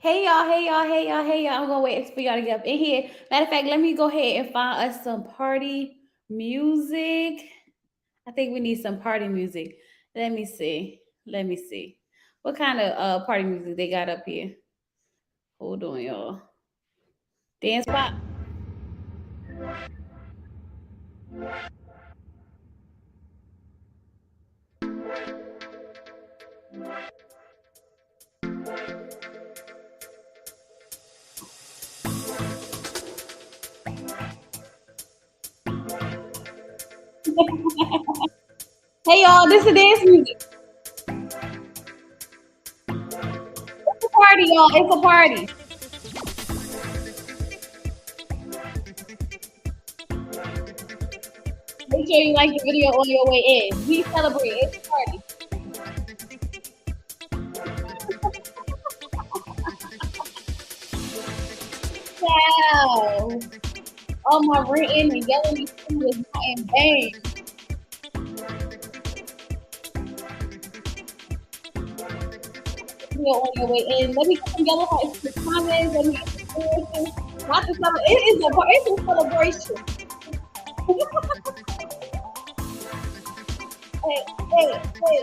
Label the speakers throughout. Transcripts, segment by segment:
Speaker 1: hey y'all. I'm gonna wait for y'all to get up in here. Matter of fact, let me go ahead and find us some party music. I think we need some party music. Let me see. Let me see. What kind of party music they got up here? Hold on, y'all. Dance pop. Hey y'all, this is dance music. It's a party, y'all. It's a party. Make sure you like the video on your way in. We celebrate. It's a party. Wow. All my ranting and yelling at school is not in vain. Video on your way in. Let me get some yellow hearts in the comments. Let me get some inspiration. Not to celebrate. It's a celebration. Hey, hey, hey,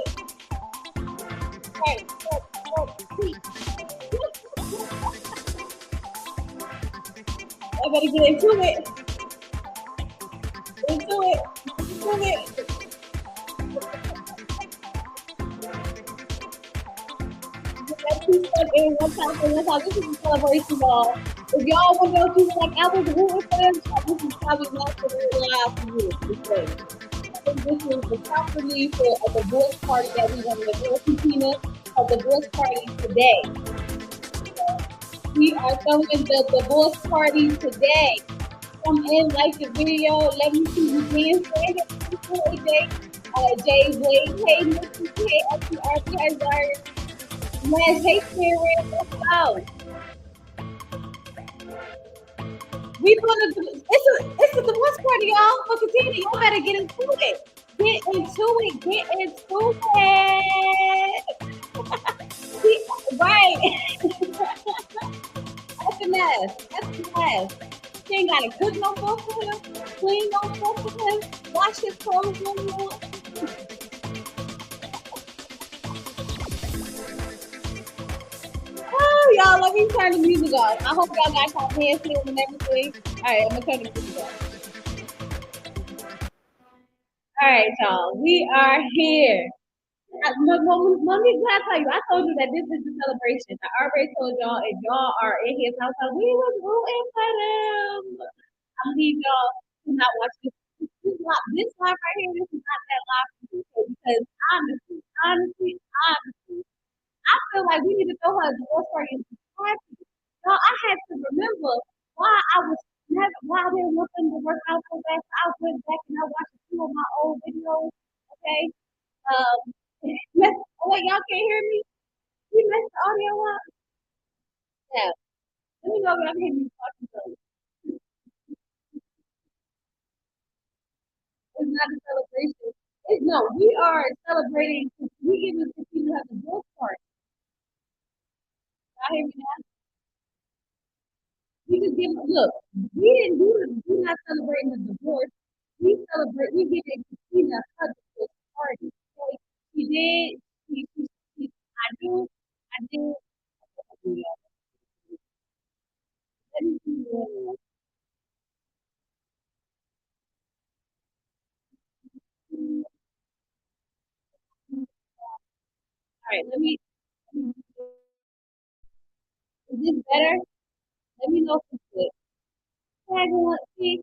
Speaker 1: hey, hey, I better get into it. Into it. Into it. That two stuck in one time for one time. This is a celebration, y'all. If y'all want to know people like apples and rooting for them, this is probably not the real live for you. Because I think this is the property for a divorce party that we want to do. Katina, a divorce party today. We are throwing the divorce party today. Come in, like the video. Let me see you dancing. Hey, Jay. Jay Wade. Hey, Missy. Hey, FTRP. Hey, Zard. Les. Hey, Spirit. Let's go. We gonna do it's a divorce party, y'all. So continue. Y'all better get into it. Get into it. Get into it. Right. That's a mess. That's a mess. She ain't gotta cook no more for him, clean no more for him, wash his clothes no more. Oh, y'all, let me turn the music on. I hope y'all got some dancing and everything. All right, I'm gonna turn the music on. All right, y'all, we are here. Let me tell you, I told you that this is the celebration. I already told y'all, if y'all are in his household, we was rooting for them. I need y'all to not watch this. This live right here, this is not that live for you because honestly, I feel like we need to throw her a divorce party in party. No, I had to remember why I was never why I didn't want them to work out so fast. I went back and I watched a few of my old videos. Okay. Um oh wait, y'all can't hear me? We messed the audio up. Yeah. Let me know if y'all can hear me talking to you. It's not a celebration. It's no, we are celebrating we giving Katina her divorce party. Y'all hear me now? We just give look, we didn't do this. We're not celebrating the divorce. We giving Katina her divorce party. Okay? She did, I do, I did. Let me see. All right, is this better? Let me know if it's good. Tag on, see,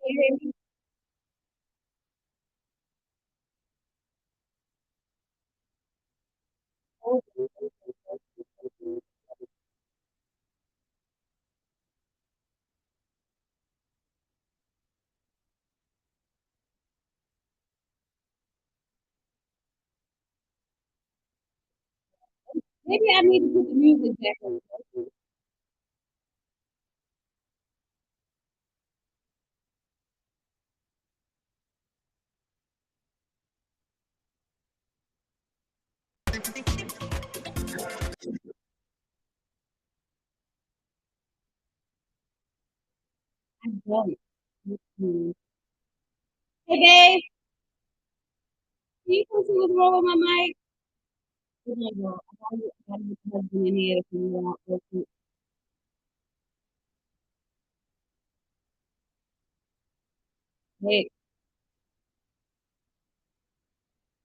Speaker 1: can you hear me? maybe I need to put the music back on. I don't. Mhm. Hey, babe, can you come see what's wrong with my mic? Oh my God, I gotta get my husband in here if you want. Wait,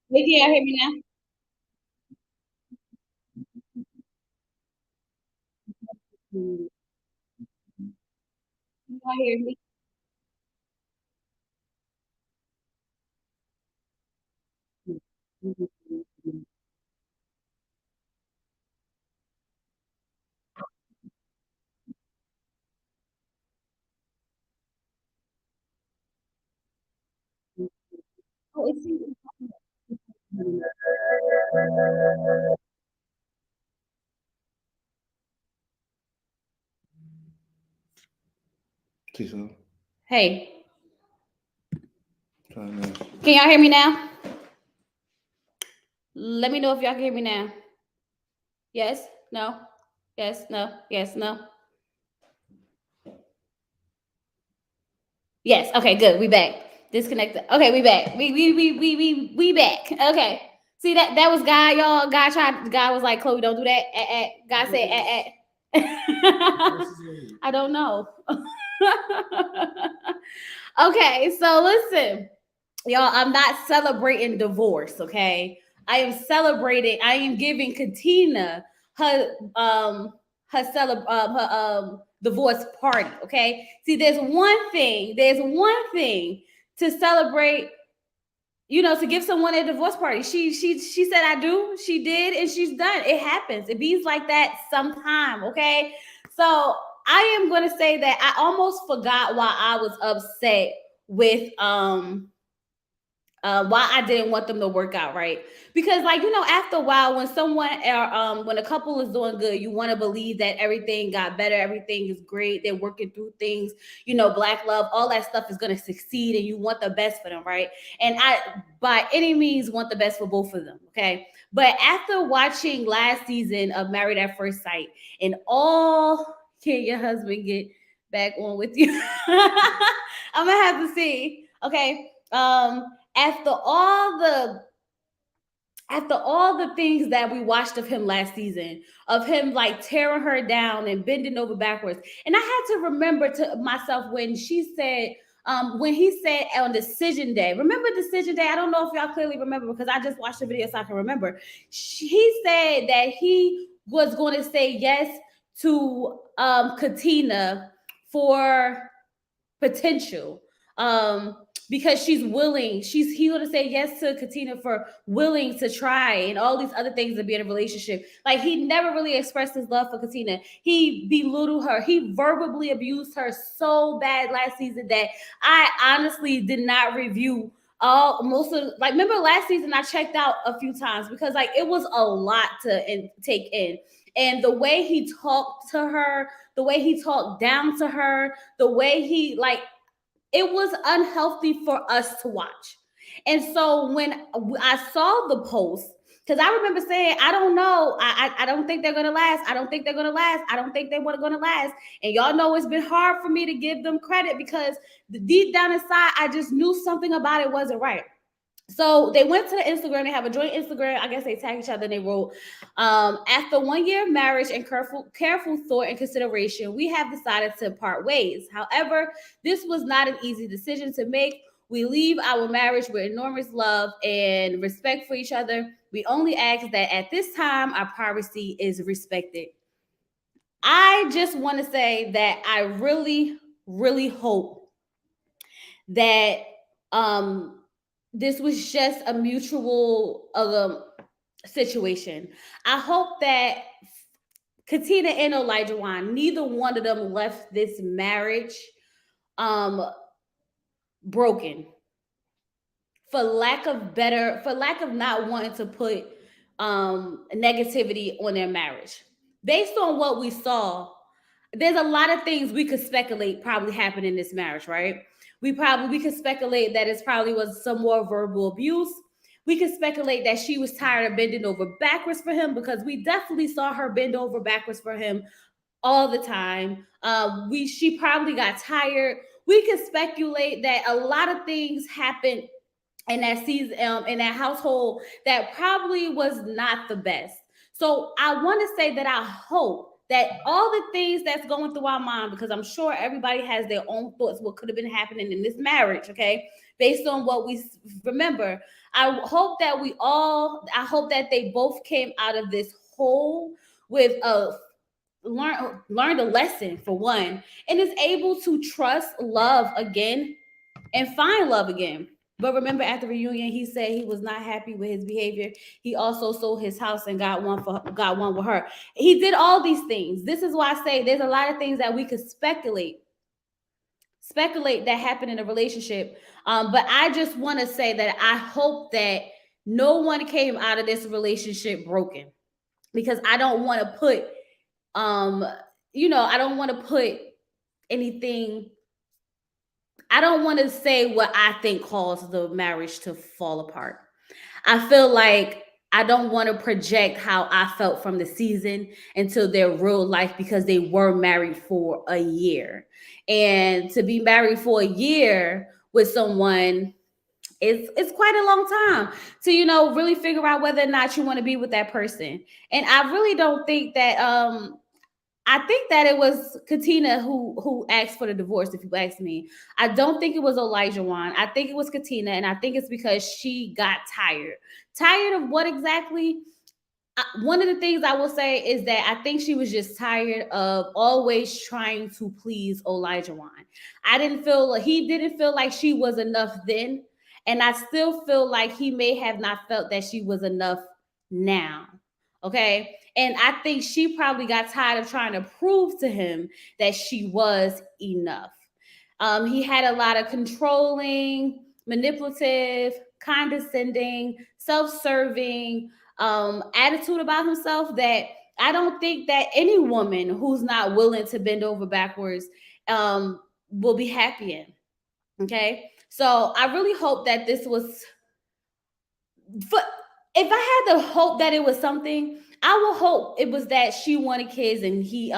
Speaker 1: wait, can y'all hear me now? Mhm. Can y'all hear me? Mhm. Mhm. Oh, it seems.
Speaker 2: Sí, so.
Speaker 1: Hey,
Speaker 2: Trying to.
Speaker 1: can y'all hear me now? Let me know if y'all can hear me now. Yes, no, yes, no, yes, no. Yes. Okay. Good. We back. Disconnected. Okay. We back. We back. Okay. See that was God, y'all. God tried. God was like, Chloe, don't do that. God said, I don't know. Okay. So listen, y'all. I'm not celebrating divorce. Okay. I am celebrating. I am giving Katina her divorce party. Okay. See, there's one thing. There's one thing to celebrate. You know, to give someone a divorce party. She said I do. She did, and she's done. It happens. It bees like that sometime. Okay. So I am going to say that I almost forgot why I was upset with why I didn't want them to work out, right? Because, like, you know, after a while, when someone or when a couple is doing good, you want to believe that everything got better, everything is great, they're working through things, you know, black love, all that stuff is going to succeed, and you want the best for them, right? And I, by any means, want the best for both of them, okay? But after watching last season of Married at First Sight, and all, can your husband get back on with you? I'm gonna have to see, okay? After all the things that we watched of him last season, of him like tearing her down and bending over backwards, and I had to remember to myself when she said, when he said on decision day, remember decision day? I don't know if y'all clearly remember because I just watched the video so I can remember. He said that he was going to say yes to Katina for potential. Because she's willing, he would have said yes to Katina for willing to try and all these other things to be in a relationship. Like, he never really expressed his love for Katina. He belittled her. He verbally abused her so bad last season that I honestly did not review all most of, like, remember last season I checked out a few times because like it was a lot to take in. And the way he talked to her, the way he talked down to her, the way he like, it was unhealthy for us to watch. And so when I saw the post, because I remember saying, I don't know, I don't think they're gonna last. I don't think they're gonna last. I don't think they were gonna last. And y'all know it's been hard for me to give them credit because deep down inside, I just knew something about it wasn't right. So they went to the Instagram. They have a joint Instagram. I guess they tag each other. And they wrote, after 1 year of marriage and careful thought and consideration, we have decided to part ways. However, this was not an easy decision to make. We leave our marriage with enormous love and respect for each other. We only ask that at this time, our privacy is respected. I just want to say that I really, really hope that um this was just a mutual situation. I hope that Katina and Olajuwon, neither one of them left this marriage um broken for lack of not wanting to put negativity on their marriage. Based on what we saw, there's a lot of things we could speculate probably happened in this marriage, right? We could speculate that it probably was some more verbal abuse. We could speculate that she was tired of bending over backwards for him, because we definitely saw her bend over backwards for him all the time. We She probably got tired. We could speculate that a lot of things happened in that season, in that household, that probably was not the best. So I want to say that I hope that all the things that's going through our mind, because I'm sure everybody has their own thoughts what could have been happening in this marriage, okay, based on what we remember. I hope that they both came out of this whole with a learned a lesson, for one, and is able to trust love again and find love again. But remember, at the reunion, he said he was not happy with his behavior. He also sold his house and got one with her. He did all these things. This is why I say there's a lot of things that we could speculate that happened in a relationship. But I just want to say that I hope that no one came out of this relationship broken, because I don't want to put um I don't want to put anything, I don't want to say what I think caused the marriage to fall apart. I feel like I don't want to project how I felt from the season into their real life, because they were married for a year. And to be married for a year with someone, it's quite a long time to really figure out whether or not you want to be with that person. And I really don't think that I think that it was Katina who asked for the divorce. If you ask me, I don't think it was Olajuwon. I think it was Katina, and I think it's because she got tired. Tired of what exactly? One of the things I will say is that I think she was just tired of always trying to please Olajuwon. He didn't feel like she was enough then, and I still feel like he may have not felt that she was enough now. Okay. And I think she probably got tired of trying to prove to him that she was enough. He had a lot of controlling, manipulative, condescending, self-serving attitude about himself that I don't think that any woman who's not willing to bend over backwards will be happy in. Okay. So I really hope that this was, but if I had to hope that it was something, I will hope it was that she wanted kids and he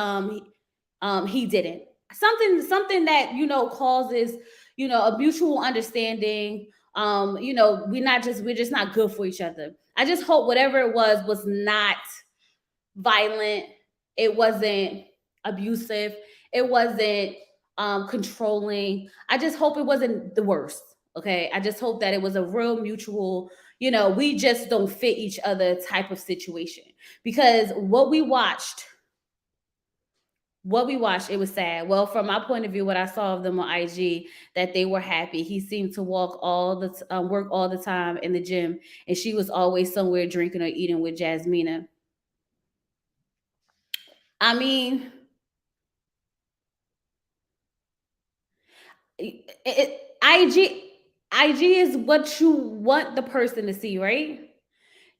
Speaker 1: didn't. Something that causes a mutual understanding. We're just not good for each other. I just hope whatever it was not violent. It wasn't abusive. It wasn't controlling. I just hope it wasn't the worst. Okay. I just hope that it was a real mutual, we just don't fit each other type of situation. Because what we watched, it was sad. Well, from my point of view, what I saw of them on IG, that they were happy. He seemed to work all the time in the gym, and she was always somewhere drinking or eating with Jasmina. I mean, IG is what you want the person to see, right?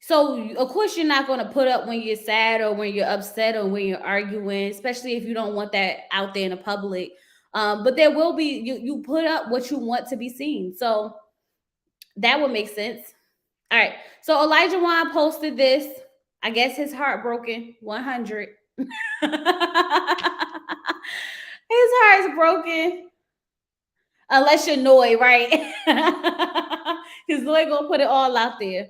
Speaker 1: So of course you're not going to put up when you're sad or when you're upset or when you're arguing, especially if you don't want that out there in the public. But there will be you put up what you want to be seen. So that would make sense. All right. So Elijah Wan posted this. I guess his heart broken. 100. His heart's broken. Unless you're Noy, right? Because Noy gonna put it all out there.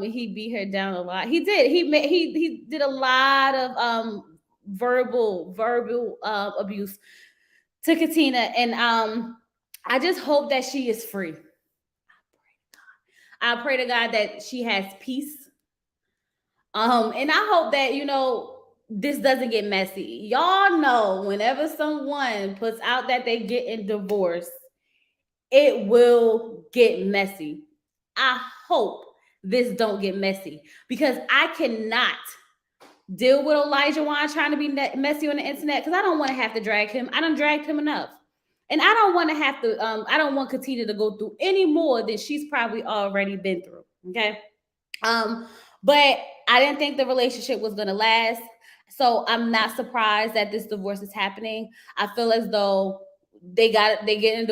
Speaker 1: He beat her down a lot. He did. He did a lot of verbal abuse to Katina, and I just hope that she is free. I pray to God that she has peace. And I hope that this doesn't get messy. Y'all know whenever someone puts out that they getting divorced, it will get messy. I hope this don't get messy, because I cannot deal with Elijah Wan trying to be messy on the internet, because I don't want to have to drag him. I don't drag him enough. And I don't want to have to, I don't want Katina to go through any more than she's probably already been through. Okay. But I didn't think the relationship was going to last. So I'm not surprised that this divorce is happening. I feel as though they getting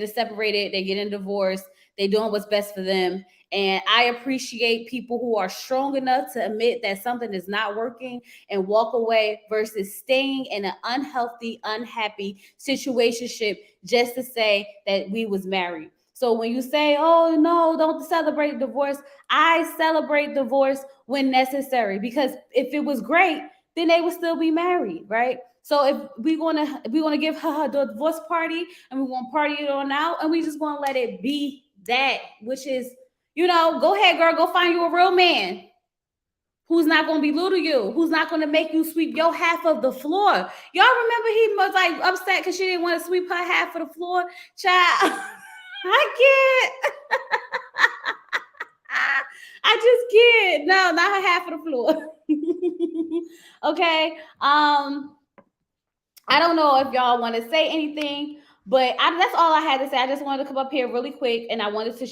Speaker 1: separated, they getting divorced, they doing what's best for them. And I appreciate people who are strong enough to admit that something is not working and walk away versus staying in an unhealthy, unhappy situationship just to say that we was married. So when you say, "Oh no, don't celebrate divorce," I celebrate divorce when necessary, because if it was great, then they would still be married, right? So if we gonna give her the divorce party and we want to party it on out, and we just want to let it be that, which is, go ahead, girl, go find you a real man who's not gonna be little you, who's not gonna make you sweep your half of the floor. Y'all remember he was like upset because she didn't want to sweep her half of the floor, child. I can't. I just can't. No, not her half of the floor. Okay. I don't know if y'all want to say anything, but that's all I had to say. I just wanted to come up here really quick, and the I wanted to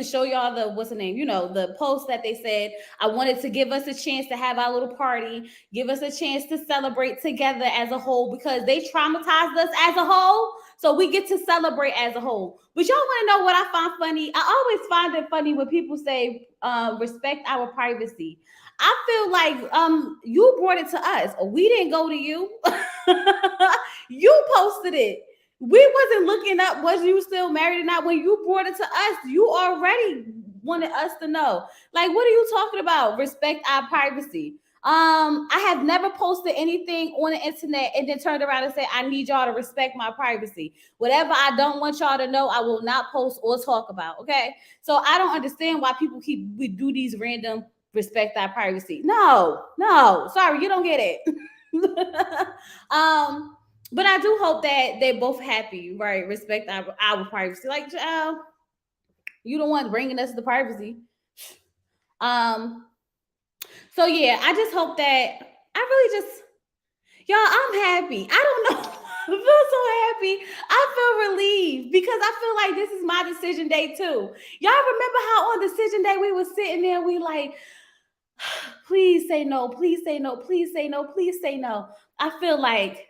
Speaker 1: show y'all the what's the name, the post that they said. I wanted to give us a chance to have our little party, give us a chance to celebrate together as a whole, because they traumatized us as a whole. So we get to celebrate as a whole. But y'all want to know what I find funny? I always find it funny when people say respect our privacy. I feel like you brought it to us. We didn't go to you. You posted it. We wasn't looking up was you still married or not. When you brought it to us, you already wanted us to know. Like, what are you talking about? Respect our privacy. I have never posted anything on the internet and then turned around and said, I need y'all to respect my privacy. Whatever I don't want y'all to know, I will not post or talk about. Okay. So I don't understand why people we do these random respect our privacy. No, no, sorry, you don't get it. But I do hope that they're both happy, right? Respect our privacy. Like, child, you don't want bringing us the privacy. Um. So yeah, I just hope that I really just y'all. I'm happy. I don't know. I feel so happy. I feel relieved because I feel like this is my decision day too. Y'all remember how on decision day we were sitting there, we like, please say no, please say no, please say no, please say no. I feel like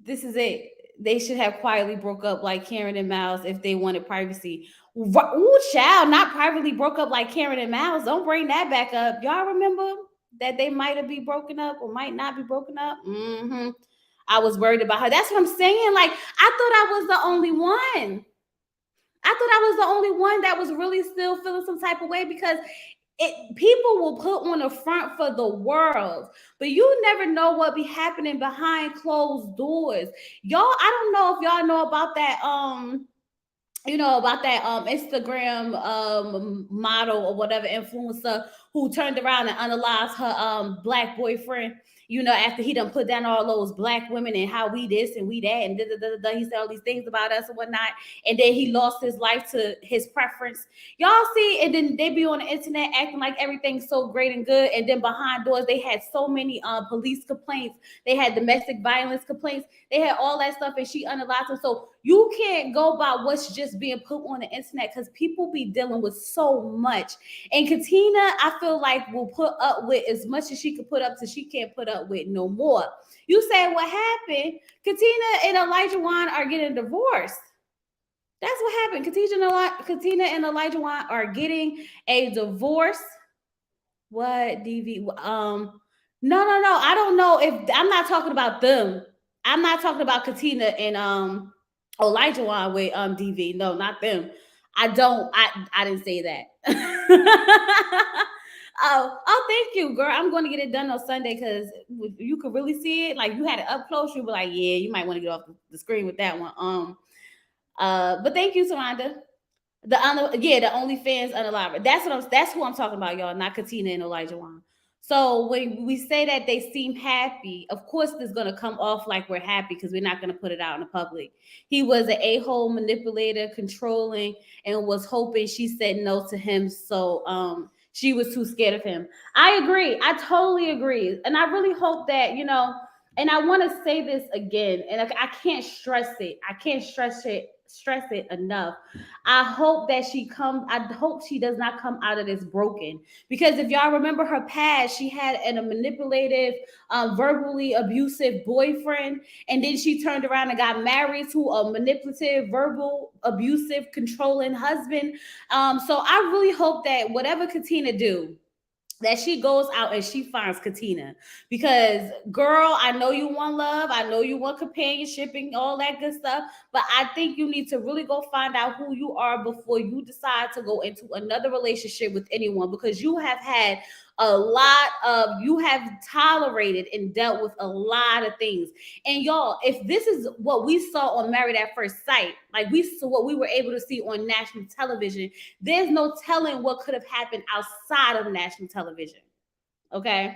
Speaker 1: this is it. They should have quietly broke up like Karen and Miles if they wanted privacy. Ooh, child, not privately broke up like Karen and Miles. Don't bring that back up. Y'all remember that they might have been broken up or might not be broken up? Mm-hmm. I was worried about her. That's what I'm saying. Like, I thought I was the only one. I thought I was the only one that was really still feeling some type of way, because people will put on the front for the world, but you never know what be happening behind closed doors. Y'all, I don't know if y'all know about that Instagram model or whatever influencer who turned around and analyzed her black boyfriend, after he done put down all those black women and how we this and we that and da, da, da, da, he said all these things about us and whatnot, and then he lost his life to his preference. Y'all see, and then they be on the internet acting like everything's so great and good, and then behind doors they had so many police complaints, they had domestic violence complaints, they had all that stuff, and she unalive them. So you can't go by what's just being put on the internet, because people be dealing with so much. And Katina, I feel like, will put up with as much as she could put up till she can't put up with no more. You say what happened? Katina and Olajuwon are getting divorced. That's what happened. Katina and Olajuwon are getting a divorce. What DV? No. I don't know if I'm not talking about them. I'm not talking about Katina and Olajuwon with DV. No, not them. I didn't say that. Oh, thank you, girl. I'm going to get it done on Sunday, because you could really see it. Like, you had it up close, you'd be like, yeah, you might want to get off the screen with that one. But thank you, Saranda. The OnlyFans unalive. That's who I'm talking about, y'all, not Katina and Olajuwon. So when we say that they seem happy, of course it's gonna come off like we're happy, because we're not gonna put it out in the public. He was an a-hole manipulator, controlling, and was hoping she said no to him. So she was too scared of him. I agree. I totally agree. And I really hope that, and I want to say this again, and I can't stress it. I can't stress it stress it enough. I hope that she comes. I hope she does not come out of this broken. Because if y'all remember her past, she had a manipulative, verbally abusive boyfriend, and then she turned around and got married to a manipulative, verbal, abusive, controlling husband. So I really hope that whatever Katina do, that she goes out and she finds Katina. Because, girl, I know you want love. I know you want companionship and all that good stuff. But I think you need to really go find out who you are before you decide to go into another relationship with anyone. Because you have had you have tolerated and dealt with a lot of things. And y'all, if this is what we saw on Married at First Sight, like we saw what we were able to see on national television, there's no telling what could have happened outside of national television. Okay.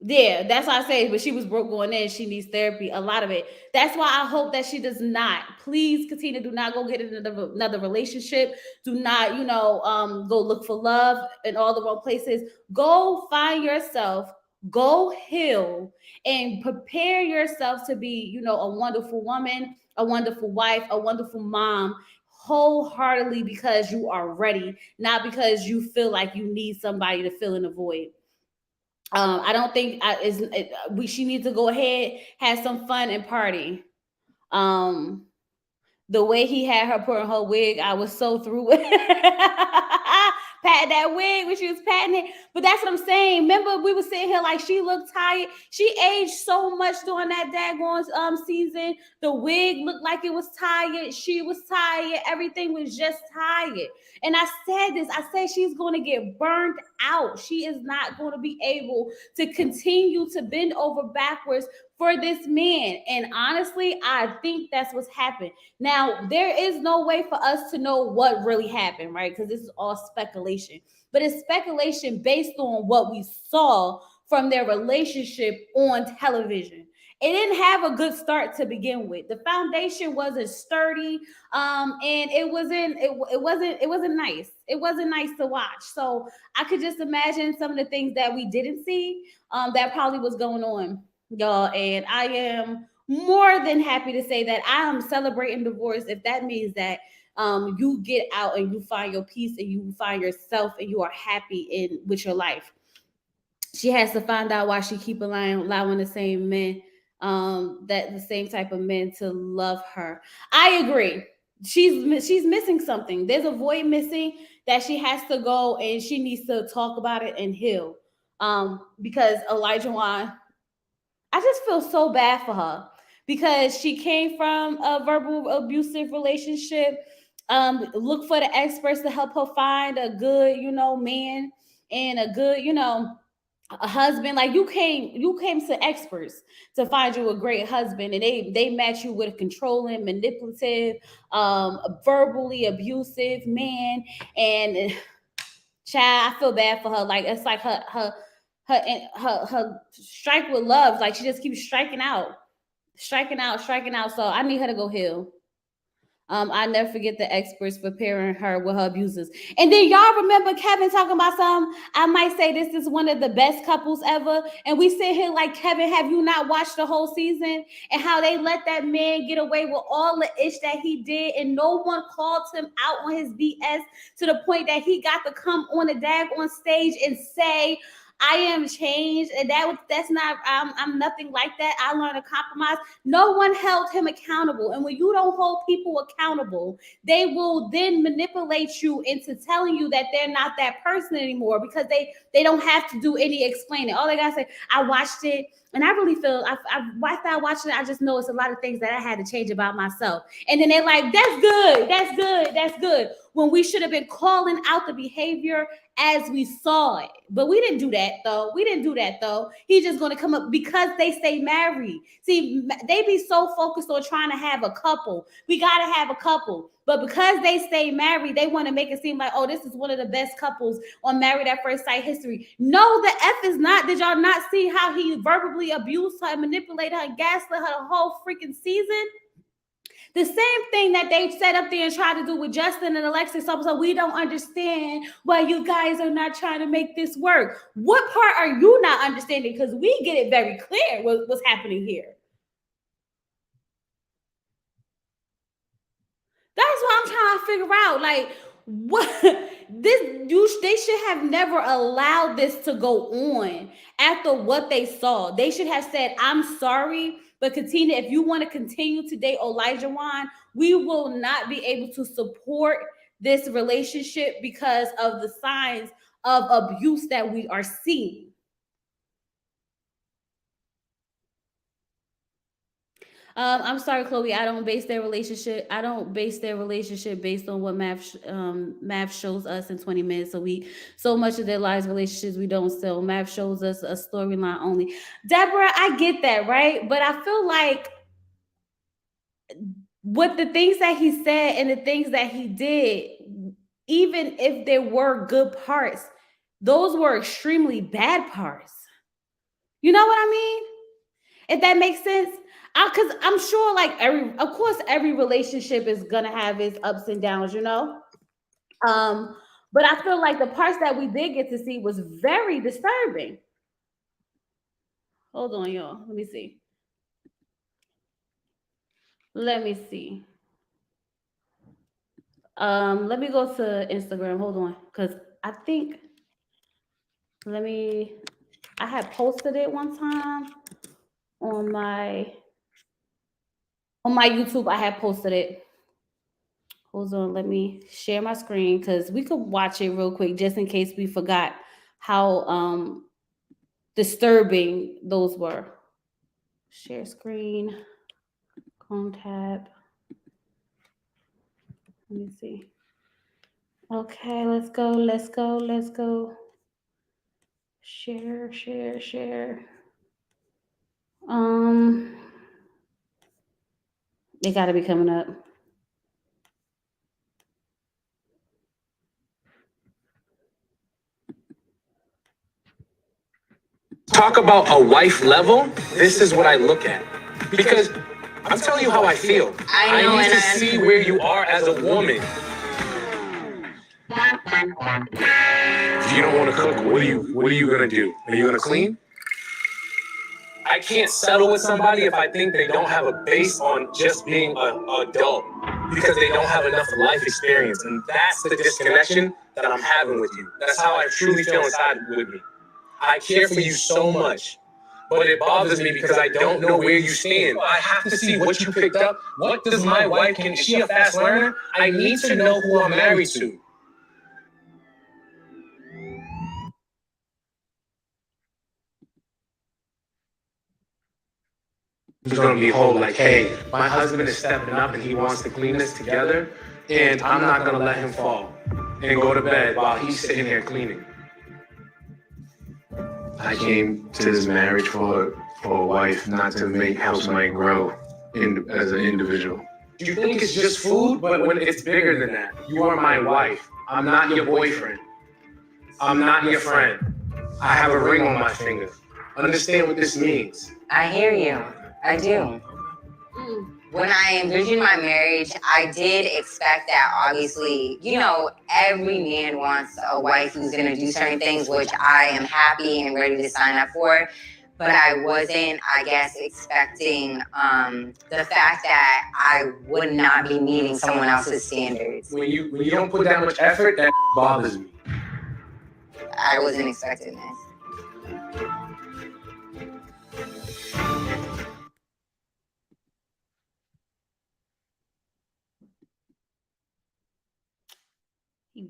Speaker 1: Yeah, that's why I say, but she was broke going in. She needs therapy, a lot of it. That's why I hope that she does not. Please, Katina, do not go get in another relationship. Do not, go look for love in all the wrong places. Go find yourself, go heal, and prepare yourself to be, a wonderful woman, a wonderful wife, a wonderful mom, wholeheartedly, because you are ready, not because you feel like you need somebody to fill in the void. I don't think she needs to go ahead, have some fun and party. Um, the way he had her put on her wig, I was so through with patting that wig when she was patting it. But that's what I'm saying. Remember, we were sitting here like she looked tired. She aged so much during that daggone season. The wig looked like it was tired. She was tired. Everything was just tired. And I said this. I said she's going to get burned out. She is not going to be able to continue to bend over backwards for this man. And honestly, I think that's what's happened. Now, there is no way for us to know what really happened, right? Because this is all speculation. But it's speculation based on what we saw from their relationship on television. It didn't have a good start to begin with. The foundation wasn't sturdy, and it wasn't nice. It wasn't nice to watch. So I could just imagine some of the things that we didn't see, that probably was going on, y'all. And I am more than happy to say that I am celebrating divorce if that means that you get out and you find your peace and you find yourself and you are happy in with your life. She has to find out why she keep allowing the same men, that the same type of men to love her. I agree. She's missing something. There's a void missing that she has to go and she needs to talk about it and heal. Because Olajuwon, I just feel so bad for her because she came from a verbal abusive relationship. Look for the experts to help her find a good, man, and a good, a husband. Like you came to experts to find you a great husband, and they match you with a controlling, manipulative, verbally abusive man. And child, I feel bad for her. Like it's like her strike with love. Like she just keeps striking out, striking out, striking out. So I need her to go heal. I never forget the experts preparing her with her abusers. And then y'all remember Kevin talking about some, I might say this is one of the best couples ever. And we sit here like, Kevin, have you not watched the whole season? And how they let that man get away with all the ish that he did, and no one called him out on his BS to the point that he got to come on the dag on stage and say, I am changed, and that's not. I'm nothing like that. I learned to compromise. No one held him accountable, and when you don't hold people accountable, they will then manipulate you into telling you that they're not that person anymore because they don't have to do any explaining. All they gotta say, I watched it. And I really feel after I watched it, I just know it's a lot of things that I had to change about myself. And then they're like, that's good, that's good, that's good. When we should have been calling out the behavior as we saw it. But we didn't do that though. We didn't do that though. He's just going to come up because they stay married. See, they be so focused on trying to have a couple. We got to have a couple. But because they stay married, they want to make it seem like, oh, this is one of the best couples on Married at First Sight history. No, the F is not. Did y'all not see how he verbally abused her, manipulated her, and gaslit her the whole freaking season? The same thing that they set up there and tried to do with Justin and Alexis. So we don't understand why you guys are not trying to make this work. What part are you not understanding? Because we get it very clear what's happening here.
Speaker 2: what I'm trying to figure out. Like, what they should have never allowed this to go on after what they saw. They should have said, "I'm sorry, but Katina, if you want to continue to date Olajuwon, we will not be able to support this relationship because of the signs of abuse that we are seeing." I'm sorry, Chloe. I don't base their relationship. I don't base their relationship based on what math shows us in 20 minutes a week. So much of their lives, relationships we don't sell. Math shows us a storyline only. Deborah, I get that, right? But I feel like with the things that he said and the things that he did, even if there were good parts, those were extremely bad parts. You know what I mean? If that makes sense. Because I'm sure, like of course, every relationship is gonna have its ups and downs, you know. Um, but I feel like the parts that we did get to see was very disturbing. Hold on, y'all. Let me see. Let me see. Let me go to Instagram. Hold on, because I think let me. I had posted it one time on my YouTube. I had posted it. Hold on, let me share my screen because we could watch it real quick just in case we forgot how disturbing those were. Share screen, Chrome tab. Let me see. Okay, let's go, let's go, let's go. Share, share, share. Um, they gotta be coming up.
Speaker 3: Talk about a wife level, this is what I look at. Because I'm telling you how I feel. I need to see where you are as a woman. If you don't want to cook, what are you gonna do? Are you gonna clean? I can't settle with somebody if I think they don't have a base on just being an adult because they don't have enough life experience, and that's the disconnection that I'm having with you. That's how I truly feel inside with me. I care for you so much, but it bothers me because I don't know where you stand. I have to see what you picked up. What does my wife is she a fast learner? I need to know who I'm married to. There's gonna be a whole like, hey, my husband is stepping up and he wants to clean this together, and I'm not gonna let him fall and go to bed while he's sitting here cleaning. I came to this marriage for a wife, not to make help my grow as an individual. You think it's just food, but when it's bigger than that. You are my wife. I'm not your boyfriend. I'm not your friend. I have a ring on my finger. Understand what this means.
Speaker 4: I hear you. I do. When I envisioned my marriage, I did expect that, obviously, every man wants a wife who's going to do certain things, which I am happy and ready to sign up for. But I wasn't, I guess, expecting the fact that I would not be meeting someone else's standards.
Speaker 3: When you don't put that much effort, that bothers me.
Speaker 4: I wasn't expecting this.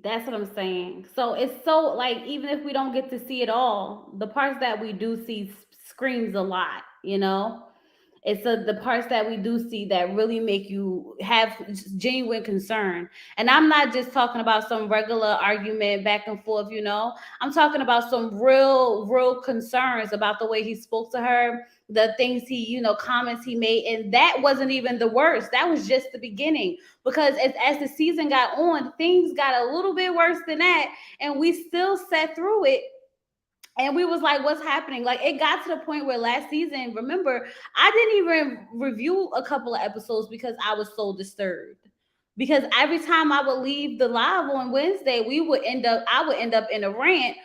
Speaker 2: That's what I'm saying. So it's so like even if we don't get to see it all, the parts that we do see screams a lot, you know? It's the parts that we do see that really make you have genuine concern. And I'm not just talking about some regular argument back and forth, you know. I'm talking about some real concerns about the way he spoke to her, the things comments he made. And that wasn't even the worst. That was just the beginning. Because as the season got on, things got a little bit worse than that. And we still sat through it, and we was like, what's happening? Like, it got to the point where last season, remember, I didn't even review a couple of episodes because I was so disturbed. Because every time I would leave the live on Wednesday, I would end up in a rant,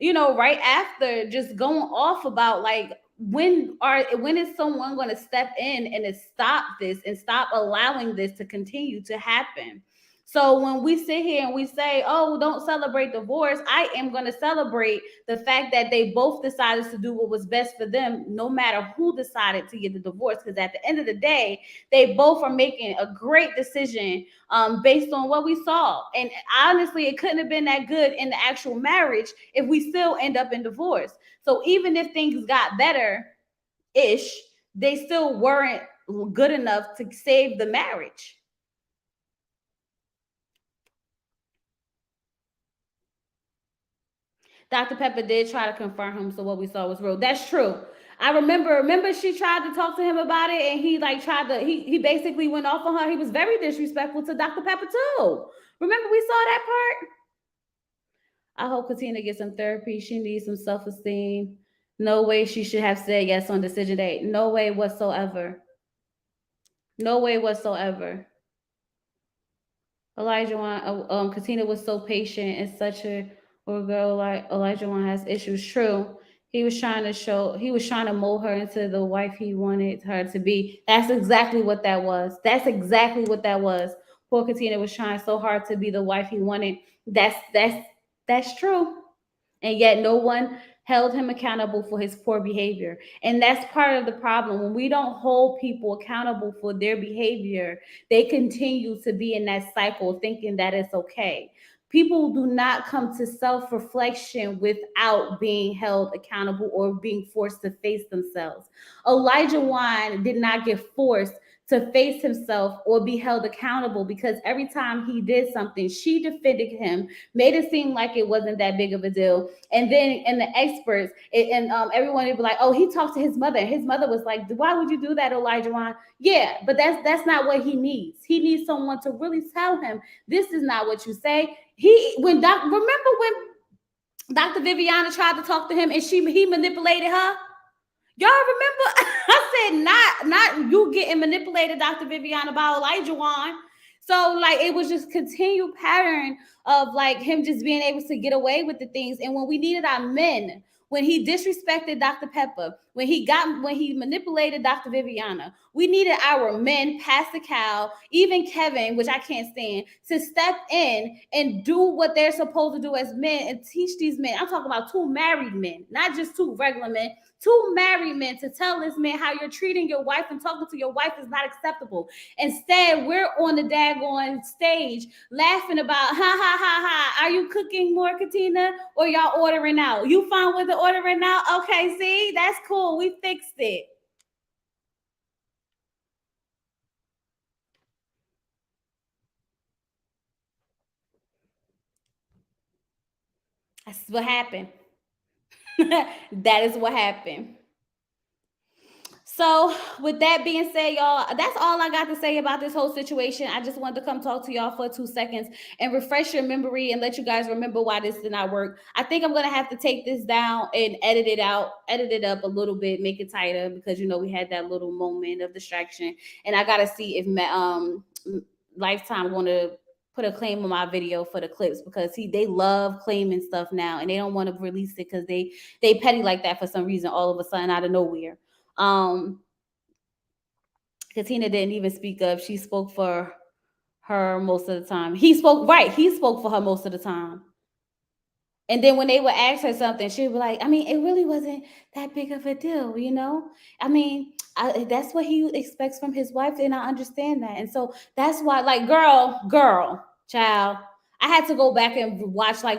Speaker 2: right after, just going off about like when is someone going to step in and stop this and stop allowing this to continue to happen. So when we sit here and we say, "Oh, don't celebrate divorce," I am going to celebrate the fact that they both decided to do what was best for them, no matter who decided to get the divorce. Because at the end of the day, they both are making a great decision based on what we saw. And honestly, it couldn't have been that good in the actual marriage if we still end up in divorce. So even if things got better ish, they still weren't good enough to save the marriage. Dr. Pepper did try to confront him, so what we saw was real. That's true. I remember she tried to talk to him about it, and he like tried to he basically went off on her. He was very disrespectful to Dr. Pepper too. Remember we saw that part? I hope Katina gets some therapy. She needs some self-esteem. No way she should have said yes on decision day. No way whatsoever. No way whatsoever. Olajuwon, Katina was so patient and such a girl. Like Olajuwon has issues. True, he was trying to mold her into the wife he wanted her to be. That's exactly what that was. That's exactly what that was. Poor Katina was trying so hard to be the wife he wanted. That's true. And yet no one held him accountable for his poor behavior. And that's part of the problem. When we don't hold people accountable for their behavior, they continue to be in that cycle thinking that it's okay. People do not come to self reflection without being held accountable or being forced to face themselves. Olajuwon did not get forced to face himself or be held accountable because every time he did something, she defended him, made it seem like it wasn't that big of a deal. And then, and the experts and everyone would be like, "Oh, he talked to his mother." His mother was like, "Why would you do that, Olajuwon?" Yeah, but that's not what he needs. He needs someone to really tell him, "This is not what you say." Remember when Dr. Viviana tried to talk to him and he manipulated her? Y'all remember? I said not you getting manipulated, Dr. Viviana, by Olajuwon. So like it was just continued pattern of like him just being able to get away with the things. And when we needed our men, when he disrespected Dr. Pepper, when he manipulated Dr. Viviana, we needed our men, Pastor Cal, even Kevin, which I can't stand, to step in and do what they're supposed to do as men and teach these men. I'm talking about two married men, not just two regular men, two married men, to tell this man how you're treating your wife and talking to your wife is not acceptable. Instead, we're on the daggone stage laughing about, ha ha ha ha, are you cooking more, Katina, or y'all ordering out? You fine with the ordering out? Okay, see, that's cool. We fixed it. That's what happened. That is what happened. So, with that being said, y'all, that's all I got to say about this whole situation. I just wanted to come talk to y'all for 2 seconds and refresh your memory and let you guys remember why this did not work. I think I'm gonna have to take this down and edit it up a little bit, make it tighter because we had that little moment of distraction, and I gotta see if Lifetime going to put a claim on my video for the clips because they love claiming stuff now and they don't want to release it because they petty like that for some reason all of a sudden out of nowhere. um, Katina didn't even speak up. She spoke for her most of the time. He spoke right. He spoke for her most of the time. And then when they would ask her something, she'd be like, I mean, it really wasn't that big of a deal, you know? I mean, that's what he expects from his wife, and I understand that. And so that's why, like, girl, child, I had to go back and watch I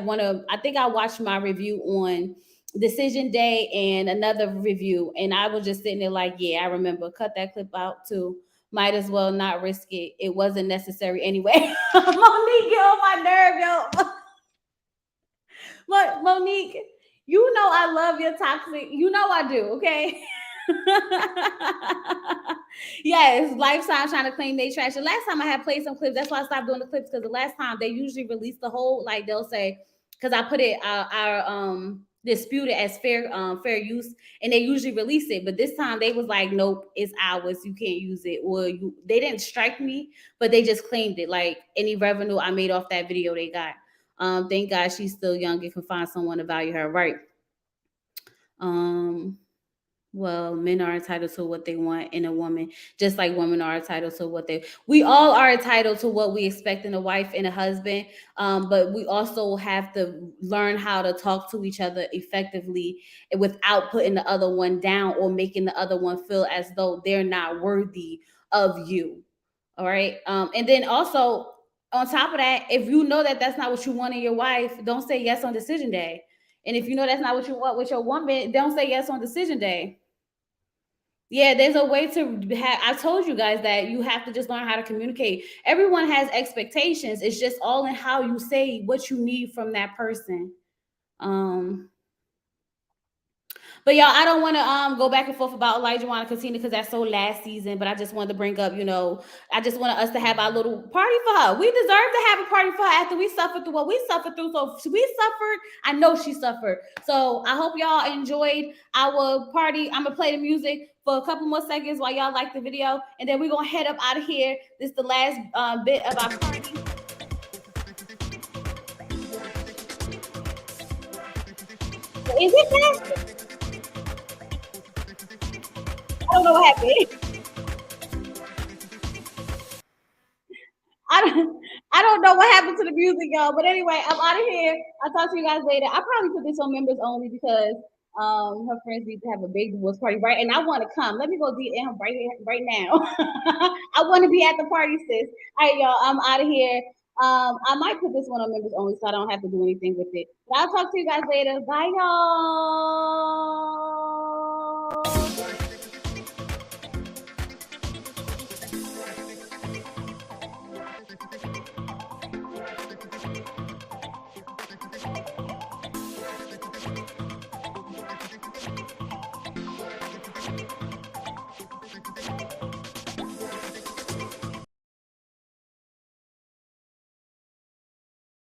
Speaker 2: think I watched my review on Decision Day and another review, and I was just sitting there like, yeah, I remember. Cut that clip out too. Might as well not risk it. It wasn't necessary anyway. Monique, get on my nerve, yo. Look, Monique, you know I love your toxic. You know I do, okay? Yes, Lifetime trying to claim they trash. The last time I had played some clips, that's why I stopped doing the clips because the last time they usually release the whole, like they'll say, because I put it our disputed as fair use, and they usually release it. But this time they was like, nope, it's ours. You can't use it. Or they didn't strike me, but they just claimed it. Like any revenue I made off that video, they got. Thank God she's still young and can find someone to value her right. Well, men are entitled to what they want in a woman, just like women are entitled to what they. We all are entitled to what we expect in a wife and a husband, but we also have to learn how to talk to each other effectively without putting the other one down or making the other one feel as though they're not worthy of you. All right, and then also on top of that, if you know that that's not what you want in your wife, don't say yes on decision day. And if you know that's not what you want with your woman, don't say yes on decision day. Yeah, there's a way to have. I told you guys that you have to just learn how to communicate. Everyone has expectations. It's just all in how you say what you need from that person. Um, but y'all, I don't want to go back and forth about Olajuwon and Katina because that's so last season. But I just wanted to bring up, I just wanted us to have our little party for her. We deserve to have a party for her after we suffered through what we suffered through. So we suffered. I know she suffered. So I hope y'all enjoyed our party. I'm gonna play the music for a couple more seconds while y'all like the video, and then we're gonna head up out of here. This is the last bit of our party. Is it nasty? I don't know what happened. I don't, I don't know what happened to the music, y'all. But anyway, I'm out of here. I'll talk to you guys later. I probably put this on members only because her friends need to have a big divorce party, right? And I want to come. Let me go DM him right here, right now. I want to be at the party, sis. All right, y'all. I'm out of here. I might put this one on members only so I don't have to do anything with it. But I'll talk to you guys later. Bye, y'all.